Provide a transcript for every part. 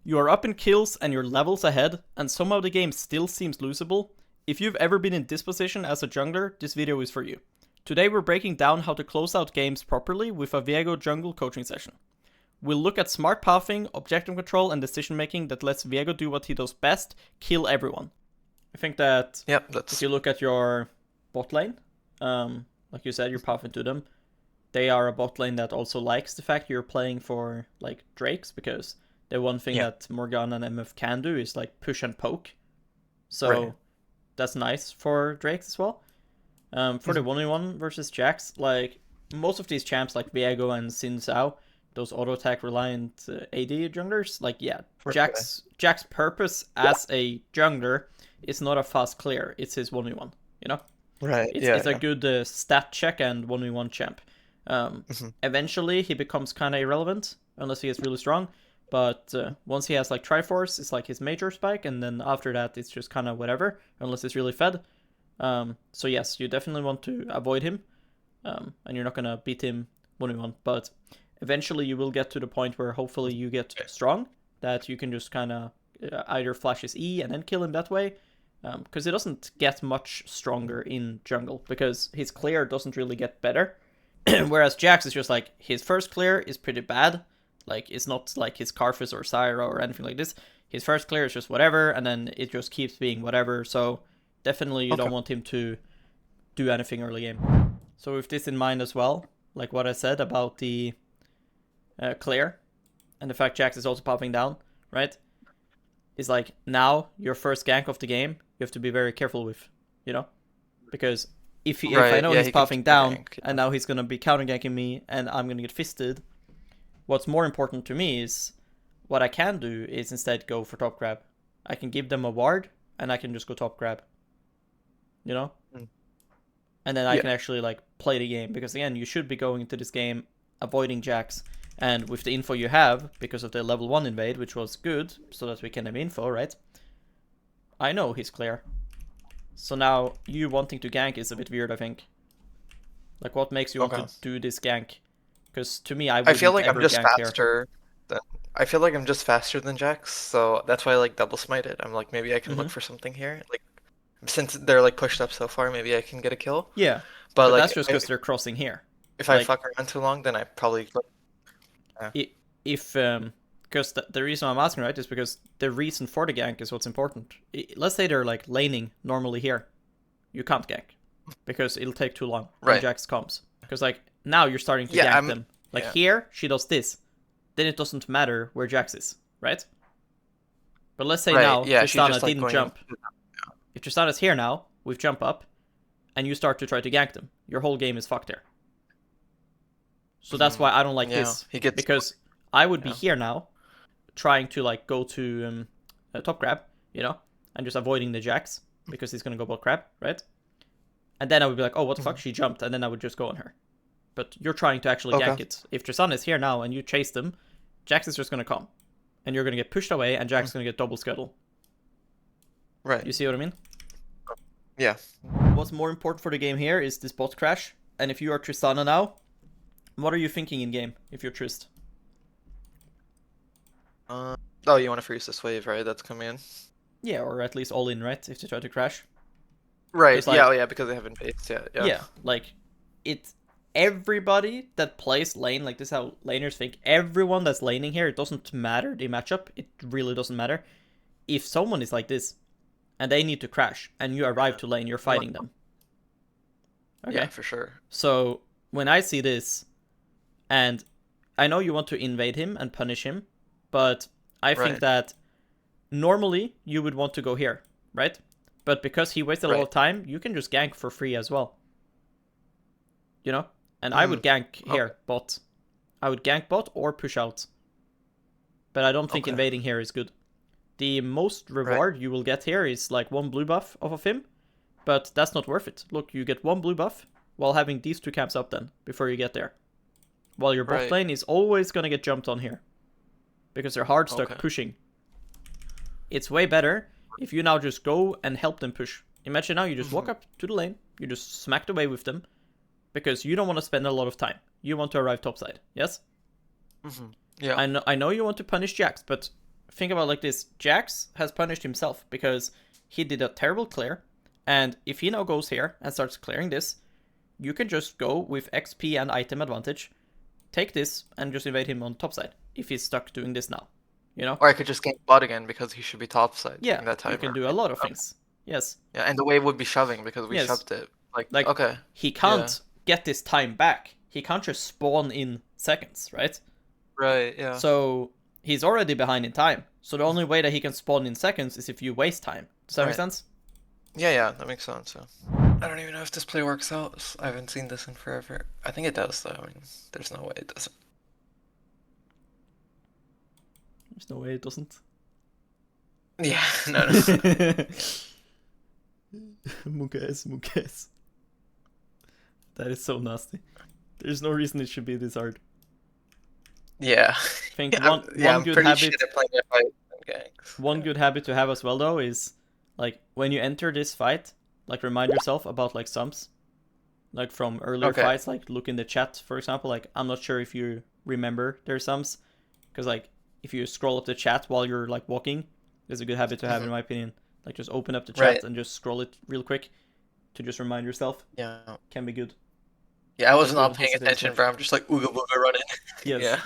You are up in kills and your levels ahead, and somehow the game still seems losable. If you've ever been in this position as a jungler, this video is for you. Today we're breaking down how to close out games properly with a Veigar jungle coaching session. We'll look at smart pathing, objective control, and decision making that lets Veigar do what he does best, kill everyone. I think that if you look at your bot lane, like you said, you're pathing to them. They are a bot lane that also likes the fact you're playing for like Drakes, because the one thing that Morgana and MF can do is like push and poke. So that's nice for Drakes as well. For the 1v1 versus Jax, like most of these champs like Viego and Xin Zhao, those auto attack reliant AD junglers, like Jax's purpose as a jungler is not a fast clear, it's his 1v1, you know? It's a good stat check and 1v1 champ. Eventually he becomes kind of irrelevant unless he gets really strong, but once he has like Triforce, it's like his major spike, and then after that it's just kind of whatever unless it's really fed. So yes, you definitely want to avoid him, and you're not gonna beat him 1v1, but eventually you will get to the point where hopefully you get strong, that you can just kind of either flash his E and then kill him that way, because he doesn't get much stronger in jungle, because his clear doesn't really get better. Whereas Jax is just like, his first clear is pretty bad, like it's not like his Karthus or Syra or anything like this. His first clear is just whatever, and then it just keeps being whatever, so definitely you don't want him to do anything early game. So with this in mind as well, like what I said about the clear, and the fact Jax is also popping down, right? Is like, now your first gank of the game, you have to be very careful with, you know? Because if I know he's popping down, and now he's gonna be counter ganking me, and I'm gonna get fisted, what's more important to me is, what I can do is instead go for top grab. I can give them a ward, and I can just go top grab. You know? And then I can actually like play the game, because again, you should be going into this game avoiding Jax, and with the info you have, because of the level 1 invade, which was good, so that we can have info, right? I know he's clear. So now, you wanting to gank is a bit weird, I think. Like, what makes you want to do this gank? Because to me, I feel like I'm just faster than... I feel like I'm just faster than Jax, so that's why I like double smited. I'm like, maybe I can look for something here. Like, since they're like pushed up so far, maybe I can get a kill. Yeah, but like, that's just because they're crossing here. If I fuck around too long, then I probably... Because the reason I'm asking, right, is because the reason for the gank is what's important. Let's say they're like laning normally here. You can't gank, because it'll take too long when Jax comes. Because like, now you're starting to gank them. Like here, she does this. Then it doesn't matter where Jax is, right? But let's say now Tristana didn't jump. If Tristana's here now, with jump up, and you start to try to gank them, your whole game is fucked there. So that's why I don't like this. Because I would be here now, trying to like go to top grab, you know, and just avoiding the Jax, because he's gonna go bot grab, right? And then I would be like, oh, what the fuck, she jumped, and then I would just go on her. But you're trying to actually gank it. If Tristana is here now and you chase them, Jax is just gonna come, and you're gonna get pushed away, and Jax is gonna get double scuttle. Right. You see what I mean? Yeah. What's more important for the game here is this bot crash. And if you are Tristana now, what are you thinking in game if you're Trist? Oh, you want to freeze this wave, right? That's coming in. Yeah, or at least all in, right? If they try to crash. Right. Like, yeah, because they haven't based yet. Yeah, like everybody that plays lane, like this is how laners think. Everyone that's laning here, it doesn't matter the matchup. It really doesn't matter. If someone is like this, and they need to crash, and you arrive to lane, you're fighting them. Okay. Yeah, for sure. So when I see this, and I know you want to invade him and punish him, but I think that normally you would want to go here, right? But because he wasted a lot of time, you can just gank for free as well. You know? And I would gank here, bot. I would gank bot or push out. But I don't think invading here is good. The most reward you will get here is like 1 blue buff off of him, but that's not worth it. Look, you get 1 blue buff while having these 2 camps up then, before you get there. While your bot lane is always going to get jumped on here, because they're hard stuck pushing. It's way better if you now just go and help them push. Imagine now you just walk up to the lane, you just smack away with them, because you don't want to spend a lot of time. You want to arrive topside, yes? Yeah. I know you want to punish Jax, but think about it like this. Jax has punished himself because he did a terrible clear, and if he now goes here and starts clearing this, you can just go with XP and item advantage, take this, and just invade him on top side if he's stuck doing this now. You know? Or I could just gank bot again because he should be top side. Yeah, that timer. you can do a lot of things. Yes. Yeah, and the wave would be shoving because we Yes. shoved it. Like okay. He can't get this time back. He can't just spawn in seconds, right? Right, yeah. So he's already behind in time. So the only way that he can spawn in seconds is if you waste time. Does that make sense? Yeah, that makes sense. Yeah. I don't even know if this play works out. I haven't seen this in forever. I think it does, though. I mean, there's no way it doesn't. There's no way it doesn't. Yeah, no. Munkes. That is so nasty. There's no reason it should be this hard. Yeah. I think I'm good pretty habit. shit at playing FI ganks. One good habit to have as well though is like when you enter this fight, like remind yourself about like sums, like from earlier fights. Like look in the chat, for example. Like I'm not sure if you remember their sums, because like if you scroll up the chat while you're like walking, there's a good habit to have in my opinion. Like just open up the chat and just scroll it real quick to just remind yourself. Yeah. Can be good. Yeah, I was not paying attention, bro. I'm just like ooga booga running. Yes. Yeah.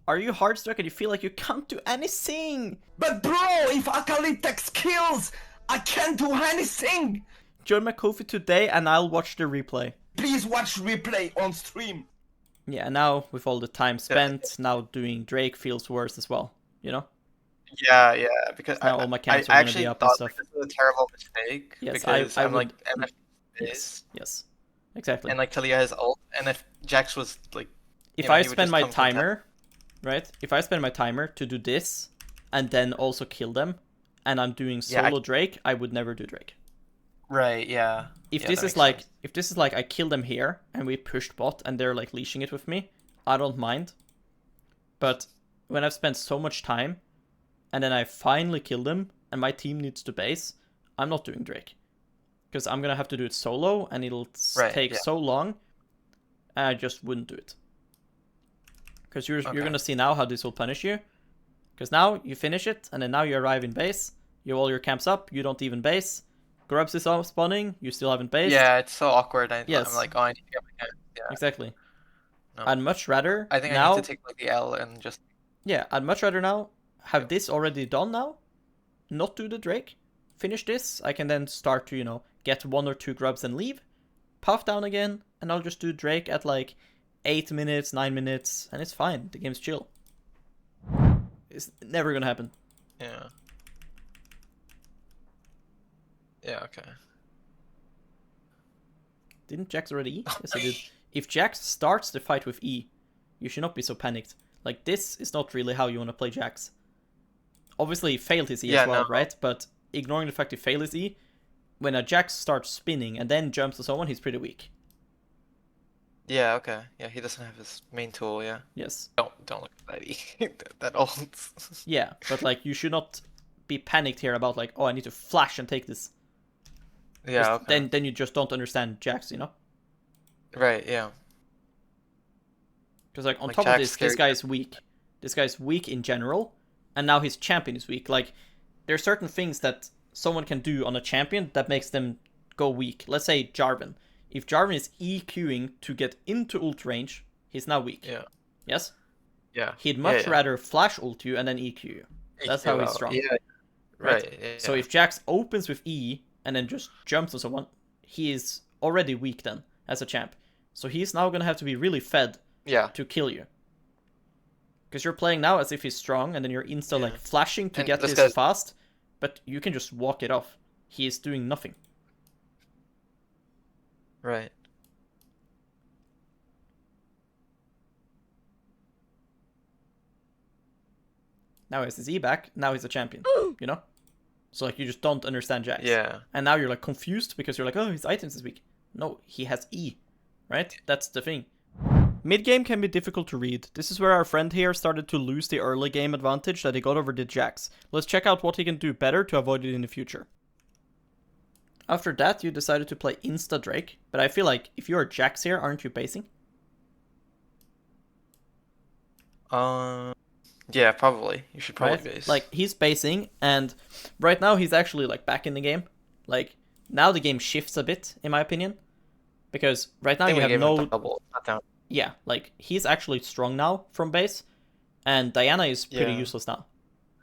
Are you hard stuck and you feel like you can't do anything? But bro, if Akalitex kills, I can't do anything! Join my Ko-fi today and I'll watch the replay. Please watch replay on stream. Yeah, now with all the time spent, now doing Drake feels worse as well, you know? Yeah, because now all my camps I are actually gonna be up and thought stuff. this was a terrible mistake. Yes, because I I'm would... like MF Yes, exactly. and like Talia has ult, and if Jax was like, if I spend my timer, right? If I spend my timer to do this and then also kill them, and I'm doing solo Drake, I would never do Drake. Right, yeah. If this is like I kill them here and we pushed bot and they're like leashing it with me, I don't mind. But when I've spent so much time and then I finally kill them and my team needs to base, I'm not doing Drake. Because I'm gonna have to do it solo and it'll take so long, and I just wouldn't do it. Because you're gonna see now how this will punish you. Because now you finish it, and then now you arrive in base, you have all your camps up, you don't even base. Grubs is spawning, you still haven't based. Yeah, it's so awkward. I'm like, oh, I need to get my camp. Yeah. Exactly. No. I'd much rather I think now... I need to take like the L and just... Yeah, I'd much rather now have this already done now, not do the Drake, finish this, I can then start to, you know, get 1 or 2 grubs and leave, puff down again, and I'll just do Drake at like 8 minutes, 9 minutes, and it's fine. The game's chill. It's never gonna happen. Yeah. Yeah, okay. Didn't Jax already E? Yes, he did. If Jax starts the fight with E, you should not be so panicked. Like, this is not really how you want to play Jax. Obviously, he failed his E as well, right? But ignoring the fact he failed his E, when a Jax starts spinning and then jumps to someone, he's pretty weak. Yeah, okay. Yeah, he doesn't have his main tool, yeah. Yes. Don't look at that E. that ult. Yeah, but like, you should not be panicked here about like, oh, I need to flash and take this. Yeah, okay. Then you just don't understand Jax, you know? Right, yeah. Because like on top of this guy is weak. This guy's weak in general, and now his champion is weak. Like, there are certain things that someone can do on a champion that makes them go weak. Let's say Jarvan. If Jarvan is EQing to get into ult range, he's now weak. Yeah. Yes? Yeah. He'd much rather flash ult you and then EQ you. That's how he's strong. Yeah. Right. Yeah. So if Jax opens with E and then just jumps on someone, he is already weak then as a champ. So he's now gonna have to be really fed to kill you. Because you're playing now as if he's strong, and then you're insta like flashing to get this fast, but you can just walk it off. He is doing nothing. Right. Now he has his E back, now he's a champion, you know? So like, you just don't understand Jax. Yeah. And now you're like confused because you're like, oh, his items is weak. No, he has E, right? That's the thing. Mid-game can be difficult to read. This is where our friend here started to lose the early game advantage that he got over the Jax. Let's check out what he can do better to avoid it in the future. After that, you decided to play Insta Drake, but I feel like if you're Jax here, aren't you basing? Yeah, probably. You should probably right? base. Like, he's basing, and right now he's actually, like, back in the game. Like, now the game shifts a bit, in my opinion. Because right now I think you we have gave him no... double, not down. Yeah, like, he's actually strong now from base. And Diana is pretty Yeah. useless now.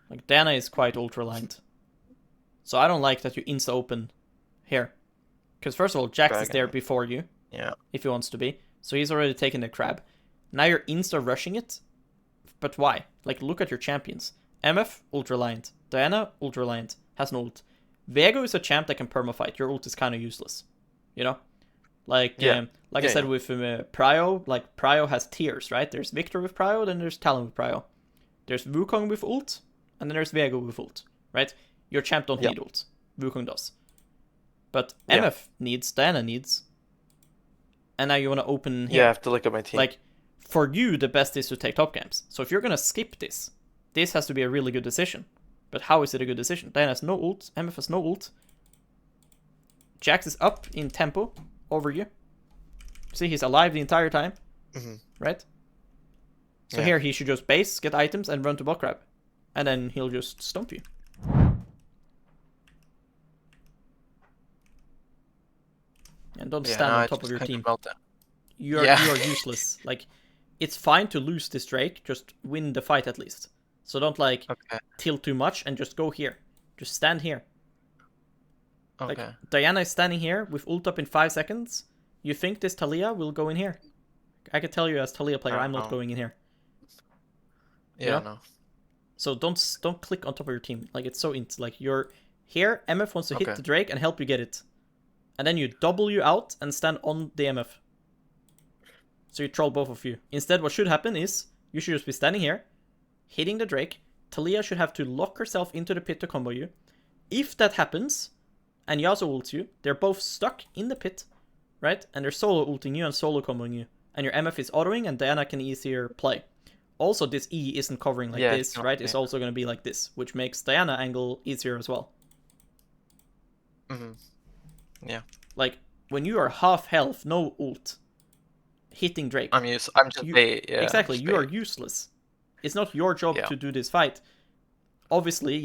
Like, Diana is quite ultra-lined. So I don't like that you insta-open here. Because first of all, Jax is there before you. Yeah. If he wants to be. So he's already taken the crab. Now you're insta-rushing it. But why? Like, look at your champions. MF, ultra-lined. Diana, ultra-lined. Has no ult. Veigar is a champ that can perma-fight. Your ult is kind of useless. You know? Like, I said with Prio, like, Prio has tiers, right? There's Victor with Prio, then there's Talon with Prio. There's Wukong with ult, and then there's Veigar with ult, right? Your champ don't need ult. Wukong does. But MF needs, Diana needs. And now you want to open here. Yeah, I have to look at my team. Like, for you, the best is to take top camps. So if you're going to skip this, this has to be a really good decision. But how is it a good decision? Diana has no ult, MF has no ult. Jax is up in tempo over you. See, he's alive the entire time. Right? So here he should just base, get items, and run to bot grab. And then he'll just stomp you. And don't stand on top of your team. You are useless. Like, it's fine to lose this Drake, just win the fight at least. So don't, like, tilt too much and just go here. Just stand here. Okay. Like, Diana is standing here with ult up in 5 seconds. You think this Talia will go in here? I can tell you as Talia player, I'm not going in here. Yeah, no. So don't click on top of your team. Like, it's so like, you're here, MF wants to hit the Drake and help you get it. And then you W out and stand on the MF. So you troll both of you. Instead, what should happen is, you should just be standing here, hitting the Drake. Talia should have to lock herself into the pit to combo you. If that happens, and Yasuo ults you, they're both stuck in the pit, right? And they're solo ulting you and solo comboing you. And your MF is autoing and Diana can easier play. Also, this E isn't covering like this, right? It's also going to be like this, which makes Diana angle easier as well. Yeah. Like, when you are half health, no ult, hitting Drake. I'm just bait, yeah. Exactly, you are useless. It's not your job to do this fight. Obviously,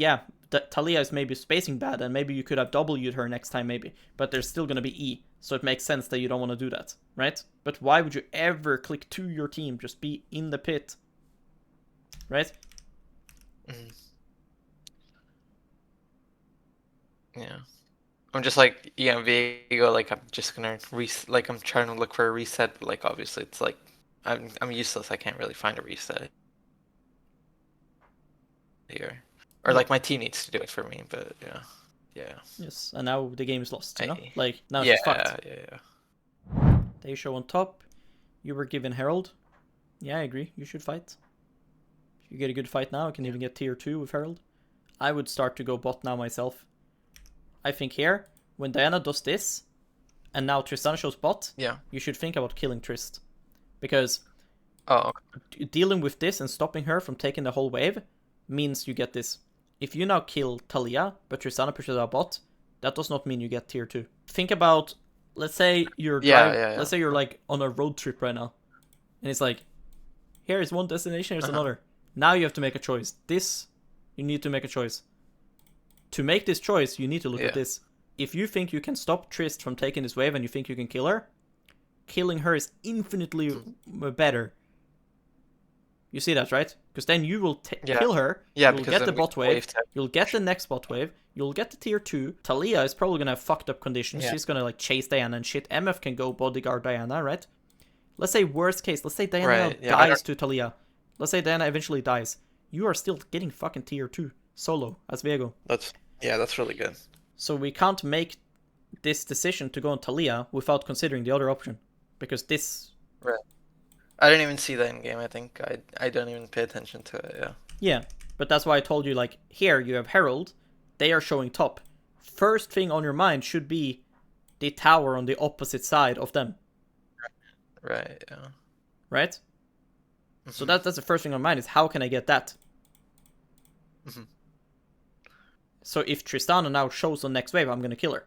Talia is maybe spacing bad, and maybe you could have W'd her next time, maybe. But there's still going to be E, so it makes sense that you don't want to do that, right? But why would you ever click to your team? Just be in the pit, right? Yeah. I'm just like, Veigar, like, I'm just gonna like, I'm trying to look for a reset, but, like, obviously it's like, I'm useless, I can't really find a reset here. Or, like, my team needs to do it for me, but, yeah. Yes, and now the game is lost, you know? Like, now it's fucked. Yeah. They show on top. You were given Herald. Yeah, I agree, you should fight. If you get a good fight now, you can even get tier 2 with Herald. I would start to go bot now myself. I think here, when Diana does this, and now Tristan shows bot, you should think about killing Trist. Because dealing with this and stopping her from taking the whole wave means you get this. If you now kill Talia, but Tristana pushes out bot, that does not mean you get tier 2. Think about, let's say you're let's say you're like on a road trip right now, and it's like, here is one destination, here's another. Now you have to make a choice. You need to make a choice. To make this choice, you need to look at this. If you think you can stop Trist from taking this wave and you think you can kill her, killing her is infinitely better. You see that, right? Because then you will kill her, you'll get the bot wave, you'll get the next bot wave, you'll get the tier 2. Talia is probably going to have fucked up conditions. She's going to like chase Diana and shit. MF can go bodyguard Diana, right? Let's say worst case, let's say Diana dies to Talia. Let's say Diana eventually dies. You are still getting fucking tier 2 solo as Veigar. That's really good. So we can't make this decision to go on Talia without considering the other option. Because this... Right. I didn't even see that in game, I think. I don't even pay attention to it, Yeah, but that's why I told you, like, here you have Herald. They are showing top. First thing on your mind should be the tower on the opposite side of them. Right, yeah. Right? So that's the first thing on mind is how can I get that? So if Tristana now shows on next wave, I'm going to kill her.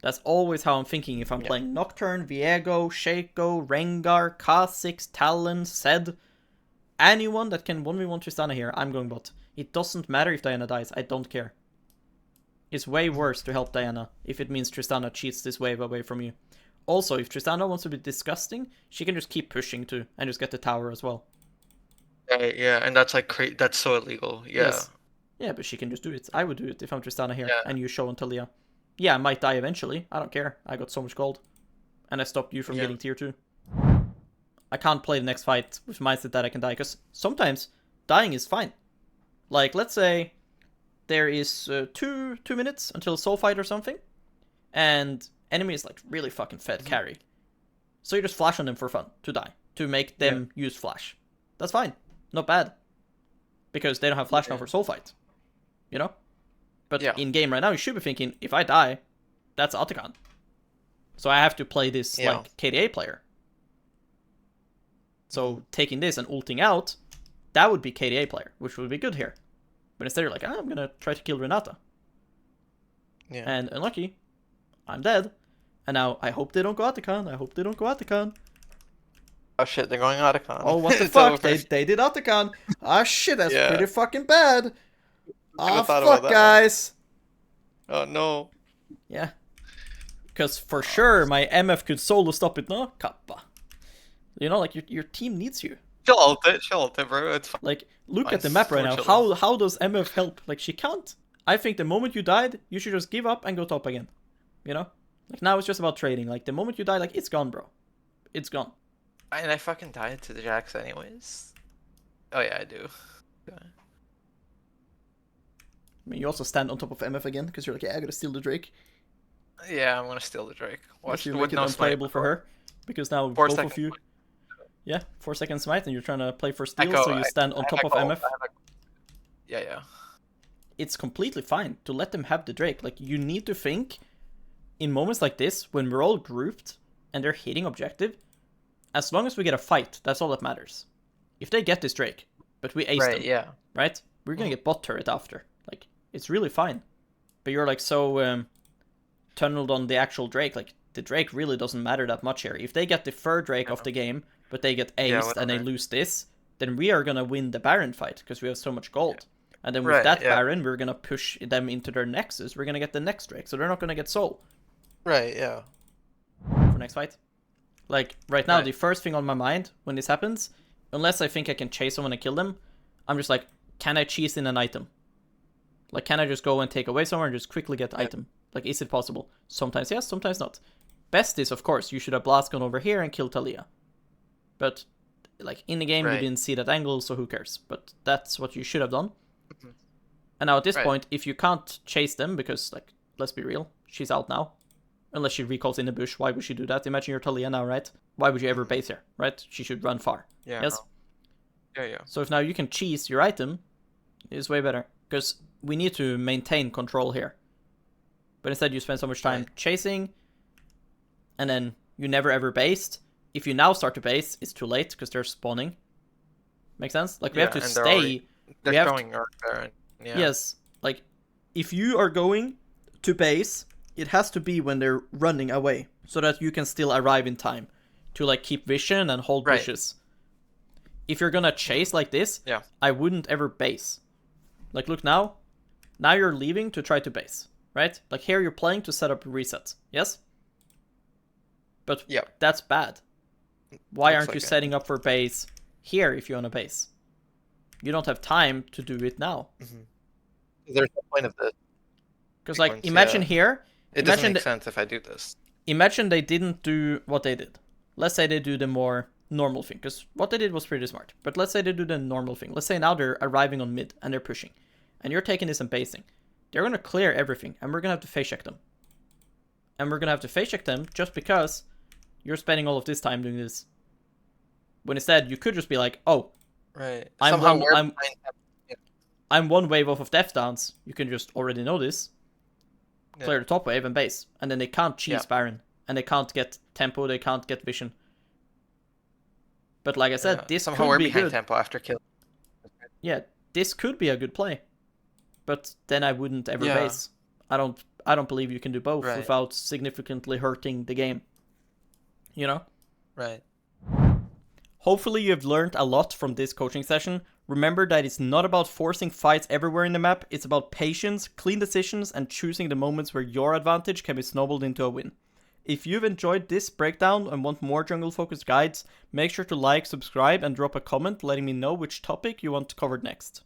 That's always how I'm thinking if I'm playing Nocturne, Viego, Shaco, Rengar, Kha'Zix, Talon, Zed. anyone that can 1v1 Tristana here, I'm going bot. It doesn't matter if Diana dies, I don't care. It's way worse to help Diana if it means Tristana cheats this wave away from you. Also, if Tristana wants to be disgusting, she can just keep pushing too, and just get the tower as well. Yeah, and that's like that's so illegal. Yeah. Yes. Yeah, but she can just do it. I would do it if I'm Tristana here, Yeah. and you show on Talia. Yeah, I might die eventually. I don't care. I got so much gold. And I stopped you from getting tier 2. I can't play the next fight with mindset that I can die, because sometimes dying is fine. Like, let's say there is 2 minutes until soul fight or something, and enemy is like really fucking fed carry. So you just flash on them for fun, to die, to make them use flash. That's fine. Not bad. Because they don't have flash now for soul fight. You know? But in game right now, you should be thinking, if I die, that's Atakan. So I have to play this like KDA player. So taking this and ulting out, that would be KDA player, which would be good here. But instead you're like, I'm gonna try to kill Renata. Yeah. And unlucky, I'm dead. And now I hope they don't go Atakan. I hope they don't go Atakan. Oh shit, they're going Otacon. Oh, what the fuck? They did Atakan. Ah shit, that's pretty fucking bad. Ah fuck, guys. Oh no. Yeah. Because for sure my MF could solo stop it, no? Kappa. You know, like your team needs you. She'll ult it, bro. It's fine. Like, look at the map right now. How does MF help? Like, she can't. I think the moment you died, you should just give up and go top again. You know? Like, now it's just about trading. Like, the moment you die, like, it's gone, bro. It's gone. And I fucking died to the Jax anyways. Oh yeah, I do. I mean, you also stand on top of MF again, because you're like, yeah, I gotta steal the Drake. Yeah, I'm gonna steal the Drake. Watch you make it unplayable for her. Because now both of you... Yeah, 4 second smite, and you're trying to play for steal, so you stand on top of MF. Yeah. It's completely fine to let them have the Drake. Like, you need to think, in moments like this, when we're all grouped, and they're hitting objective, as long as we get a fight, that's all that matters. If they get this Drake, but we ace them, right? We're gonna get bot turret after. Like, it's really fine. But you're like so tunneled on the actual Drake, like, the Drake really doesn't matter that much here. If they get the third Drake of the game, but they get aced and they lose this, then we are gonna win the Baron fight, because we have so much gold. And then with that Baron, we're gonna push them into their Nexus, we're gonna get the next Drake, so they're not gonna get soul. Right, yeah. For next fight. Like, right now, the first thing on my mind when this happens, unless I think I can chase someone and kill them, I'm just like, can I cheese in an item? Like, can I just go and take away somewhere and just quickly get the item? Like, is it possible? Sometimes yes, sometimes not. Best is, of course, you should have blast gone over here and killed Talia. But, like, in the game, you didn't see that angle, so who cares? But that's what you should have done. And now at this point, if you can't chase them, because, like, let's be real, she's out now. Unless she recalls in the bush, why would she do that? Imagine you're Talia now, right? Why would you ever base here, right? She should run far. Yeah. Yes? Yeah. So if now you can cheese your item, it's way better. Because we need to maintain control here. But instead you spend so much time chasing, and then you never ever based. If you now start to base, it's too late, because they're spawning. Make sense? Like, we have to stay... They're throwing Arc Baron. Yeah. Yes. Like, if you are going to base, it has to be when they're running away, so that you can still arrive in time to, like, keep vision and hold bushes. If you're gonna chase like this, I wouldn't ever base. Like, look now. Now you're leaving to try to base, right? Like, here you're playing to set up a reset. Yes? But that's bad. Why aren't you setting up for base here if you want a base? You don't have time to do it now. There's no point of this. Because, like, imagine here... It doesn't make sense if I do this. Imagine they didn't do what they did. Let's say they do the more normal thing, because what they did was pretty smart. But let's say they do the normal thing. Let's say now they're arriving on mid, and they're pushing. And you're taking this and basing. They're going to clear everything, and we're going to have to face check them. And we're going to have to face check them just because you're spending all of this time doing this. When instead, you could just be like, oh, I'm one wave off of death downs. You can just already know this. Clear the top wave and base. And then they can't cheese Baron. And they can't get tempo, they can't get vision. But like I said, this somehow could we're be behind good. tempo after kill. Yeah, this could be a good play. But then I wouldn't ever base. I don't believe you can do both without significantly hurting the game. You know? Right. Hopefully you have learned a lot from this coaching session. Remember that it's not about forcing fights everywhere in the map, it's about patience, clean decisions, and choosing the moments where your advantage can be snowballed into a win. If you've enjoyed this breakdown and want more jungle-focused guides, make sure to like, subscribe, and drop a comment letting me know which topic you want covered next.